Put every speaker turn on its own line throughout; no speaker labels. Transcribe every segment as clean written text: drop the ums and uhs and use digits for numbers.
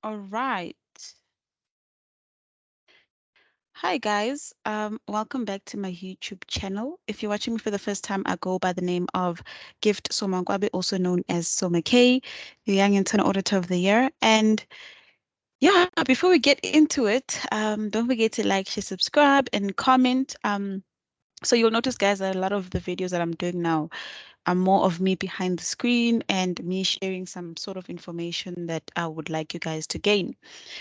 All right. Hi guys. Welcome back to my YouTube channel. If you're watching me for the first time, I go by the name of Gift Somangwabe, also known as Soma K, the Young Internal Auditor of the Year. And yeah, before we get into it, don't forget to like, share, subscribe, and comment. So you'll notice, guys, that a lot of the videos that I'm doing now are more of me behind the screen and me sharing some sort of information that I would like you guys to gain.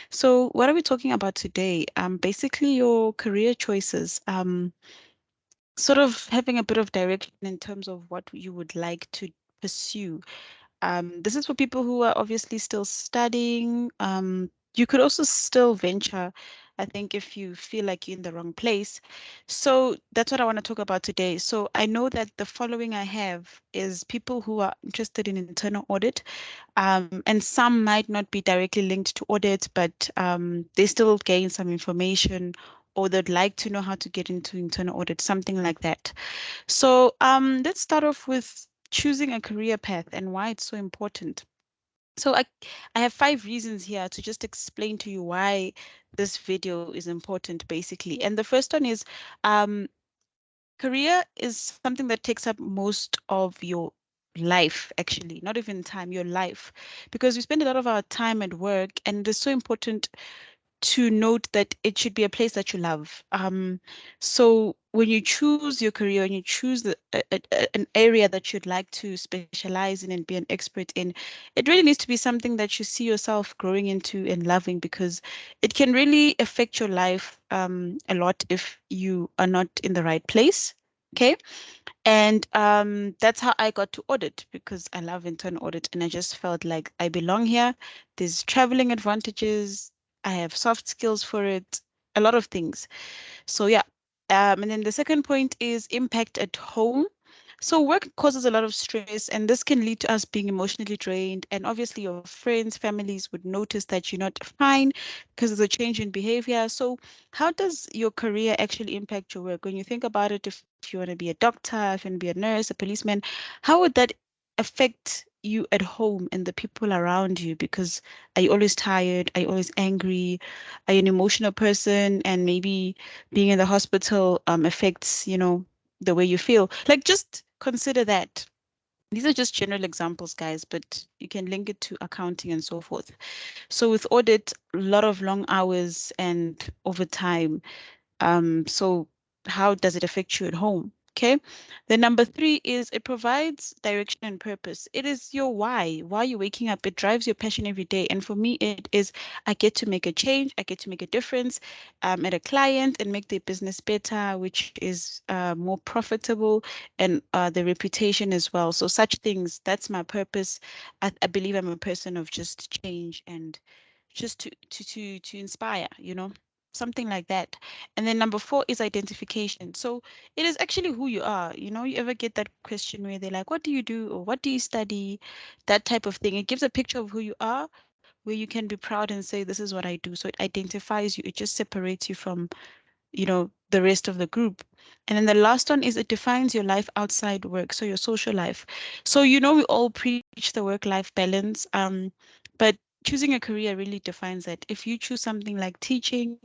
So what are we talking about today? Basically your career choices, sort of having a bit of direction in terms of what you would like to pursue. This is for people who are obviously still studying. You could also still venture, I think, if you feel like you're in the wrong place. So that's what I want to talk about today. So I know that the following I have is people who are interested in internal audit, and some might not be directly linked to audit, but they still gain some information or they'd like to know how to get into internal audit, something like that. So let's start off with choosing a career path and why it's so important. So I have 5 reasons here to just explain to you why this video is important, basically. And the first one is um, career is something that takes up most of your life, actually, not even time, your life, because we spend a lot of our time at work, and it is so important to note that it should be a place that you love. So when you choose your career and you choose an area that you'd like to specialize in and be an expert in, it really needs to be something that you see yourself growing into and loving, because it can really affect your life a lot if you are not in the right place. Okay. And that's how I got to audit, because I love internal audit and I just felt like I belong here. There's traveling advantages. I have soft skills for it, a lot of things. So yeah. And then the second point is impact at home. So work causes a lot of stress, and this can lead to us being emotionally drained. And obviously, your friends, families would notice that you're not fine because there's a change in behavior. So, how does your career actually impact your work? When you think about it, if you want to be a doctor, if you want to be a nurse, a policeman, how would that affect you at home and the people around you? Because are you always tired? Are you always angry? Are you an emotional person? And maybe being in the hospital affects, the way you feel. Like, just consider that. These are just general examples, guys, but you can link it to accounting and so forth. So with audit, a lot of long hours and overtime. So how does it affect you at home? Okay. The number 3 is it provides direction and purpose. It is your why. Why you're waking up. It drives your passion every day. And for me, it is I get to make a change. I get to make a difference at a client and make their business better, which is more profitable, and the reputation as well. So such things, that's my purpose. I believe I'm a person of just change and just to inspire, something like that. And then number 4 is identification. So it is actually who you are. You ever get that question where they're like, what do you do, or what do you study? That type of thing. It gives a picture of who you are, where you can be proud and say, this is what I do. So it identifies you. It just separates you from, the rest of the group. And then the last one is it defines your life outside work, so your social life. So we all preach the work-life balance, but choosing a career really defines that. If you choose something like teaching,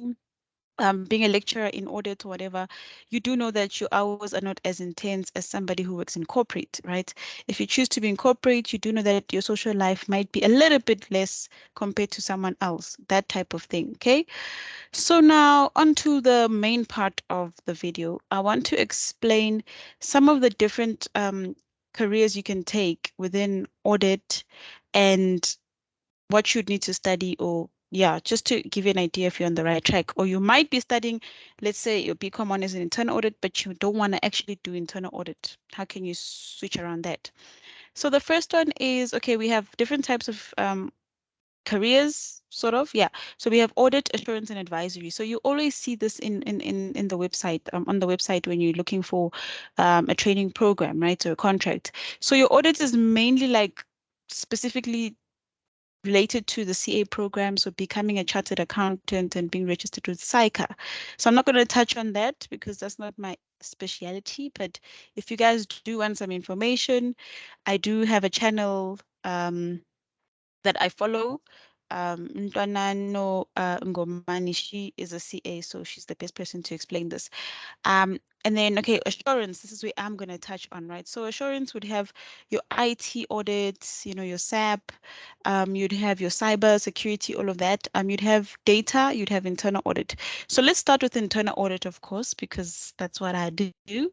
being a lecturer in audit or whatever, you do know that your hours are not as intense as somebody who works in corporate, right? If you choose to be in corporate, you do know that your social life might be a little bit less compared to someone else, that type of thing, okay? So now onto the main part of the video. I want to explain some of the different careers you can take within audit and what you'd need to study, or yeah, just to give you an idea if you're on the right track. Or you might be studying, let's say your BCom one is an internal audit, but you don't want to actually do internal audit. How can you switch around that? So the first one is, okay, we have different types of careers, sort of. Yeah. So we have audit, assurance, and advisory. So you always see this in the website, on the website when you're looking for a training program, right? So a contract. So your audit is mainly like specifically related to the CA program, so becoming a chartered accountant and being registered with SICA. So I'm not going to touch on that because that's not my specialty, but if you guys do want some information, I do have a channel that I follow. Ntwanano Ngomani, she is a CA, so she's the best person to explain this. And then, okay, assurance, this is where I'm going to touch on, right? So assurance would have your IT audits, your SAP, you'd have your cyber security, all of that. You'd have data, you'd have internal audit. So let's start with internal audit, of course, because that's what I do.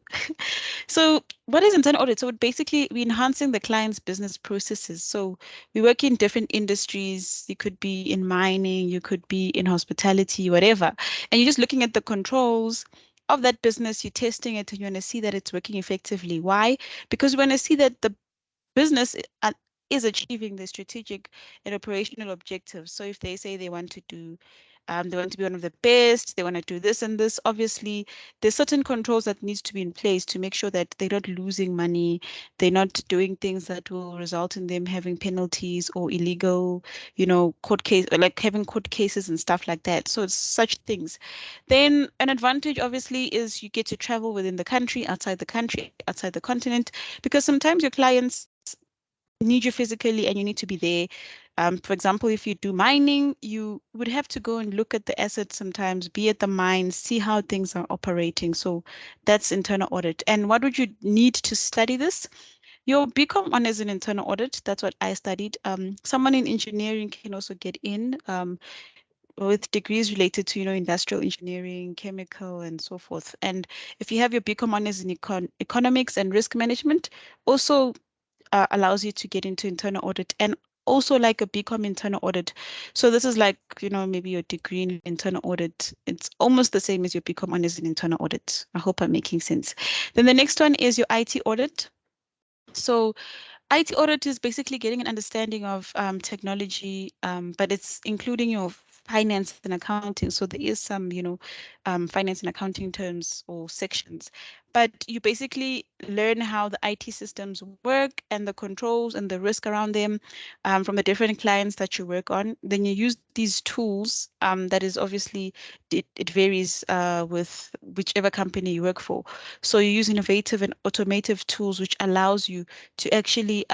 So what is internal audit? So it basically we enhancing the client's business processes. So we work in different industries. You could be in mining, you could be in hospitality, whatever. And you're just looking at the controls of that business, you're testing it, and you want to see that it's working effectively. Why? Because we want to see that the business is achieving the strategic and operational objectives. So if they say they want to do, they want to be one of the best, they want to do this and this, obviously there's certain controls that needs to be in place to make sure that they're not losing money, they're not doing things that will result in them having penalties or illegal, court case, like having court cases and stuff like that. So it's such things. Then an advantage obviously is you get to travel within the country, outside the continent, because sometimes your clients need you physically and you need to be there. For example, if you do mining, you would have to go and look at the assets sometimes, be at the mine, see how things are operating. So that's internal audit. And what would you need to study this? Your BCom honors in internal audit. That's what I studied. Someone in engineering can also get in with degrees related to, industrial engineering, chemical, and so forth. And if you have your BCom honors in economics and risk management, also allows you to get into internal audit and also like a BCom internal audit. So this is like, maybe your degree in internal audit. It's almost the same as your BCom honors in internal audit. I hope I'm making sense. Then the next one is your IT audit. So IT audit is basically getting an understanding of technology, but it's including your finance and accounting. So there is some, finance and accounting terms or sections, but you basically learn how the IT systems work and the controls and the risk around them from the different clients that you work on. Then you use these tools that is obviously, it varies with whichever company you work for. So you use innovative and automative tools, which allows you to actually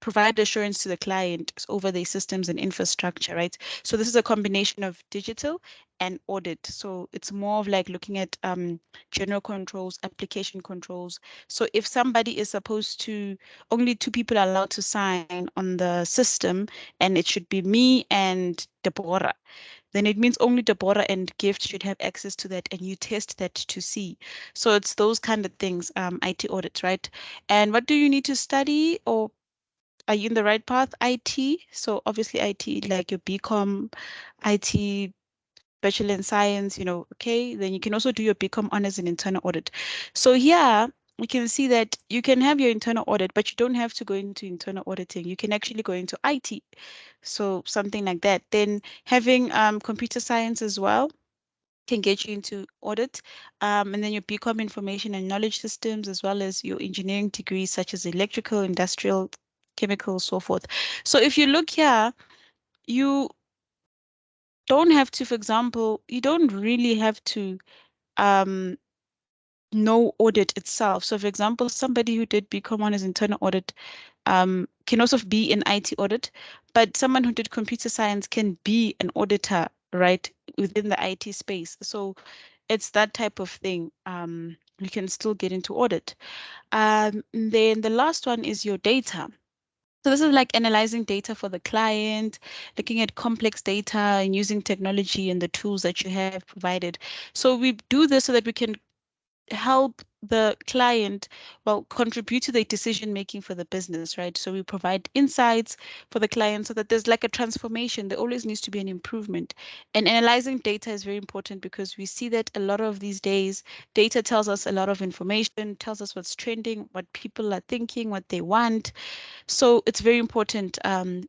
provide assurance to the client over their systems and infrastructure, right? So this is a combination of digital and audit. So it's more of like looking at general controls, application controls. So if somebody is supposed to, only two people are allowed to sign on the system, and it should be me and Deborah, then it means only Deborah and Gift should have access to that, and you test that to see. So it's those kind of things, IT audits, right? And what do you need to study, or are you in the right path? IT. So obviously IT, like your BCom, IT, Bachelor in Science, okay. Then you can also do your BCom honors in internal audit. So here you can see that you can have your internal audit, but you don't have to go into internal auditing. You can actually go into IT. So something like that. Then having computer science as well can get you into audit. And then your BCom information and knowledge systems, as well as your engineering degrees such as electrical, industrial, chemical, so forth. So if you look here, you don't have to, for example, you don't really have to um, know audit itself. So for example, somebody who did BCom on his internal audit can also be an IT audit, but someone who did computer science can be an auditor, right, within the IT space. So it's that type of thing. You can still get into audit. Then the last one is your data. So this is like analyzing data for the client, looking at complex data and using technology and the tools that you have provided. So we do this so that we can help the client, well, contribute to the decision making for the business, right? So we provide insights for the client so that there's like a transformation. There always needs to be an improvement. And analyzing data is very important because we see that a lot of these days, data tells us a lot of information, tells us what's trending, what people are thinking, what they want. So it's very important, an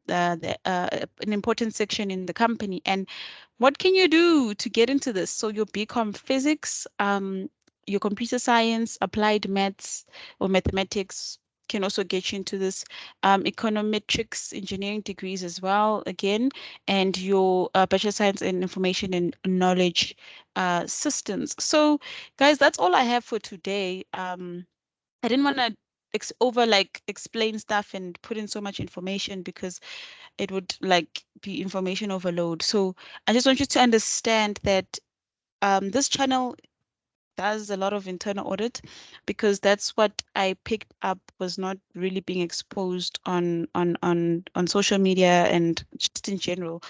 important section in the company. And what can you do to get into this? So your BCom physics, your computer science, applied maths or mathematics can also get you into this. Econometrics, engineering degrees as well, again, and your bachelor science in information and knowledge systems. So guys, that's all I have for today. I didn't want to over like explain stuff and put in so much information because it would like be information overload. So I just want you to understand that this channel does a lot of internal audit because that's what I picked up was not really being exposed on social media and just in general.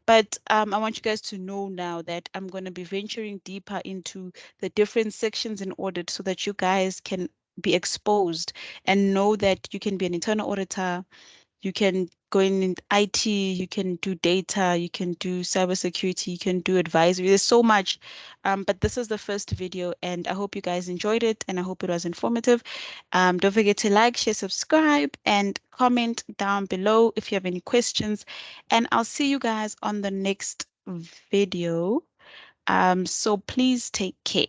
But I want you guys to know now that I'm going to be venturing deeper into the different sections in audit so that you guys can be exposed and know that you can be an internal auditor, you can go in IT, you can do data, you can do cybersecurity, you can do advisory. There's so much. But this is the first video, and I hope you guys enjoyed it, and I hope it was informative. Don't forget to like, share, subscribe, and comment down below if you have any questions. And I'll see you guys on the next video. So please take care.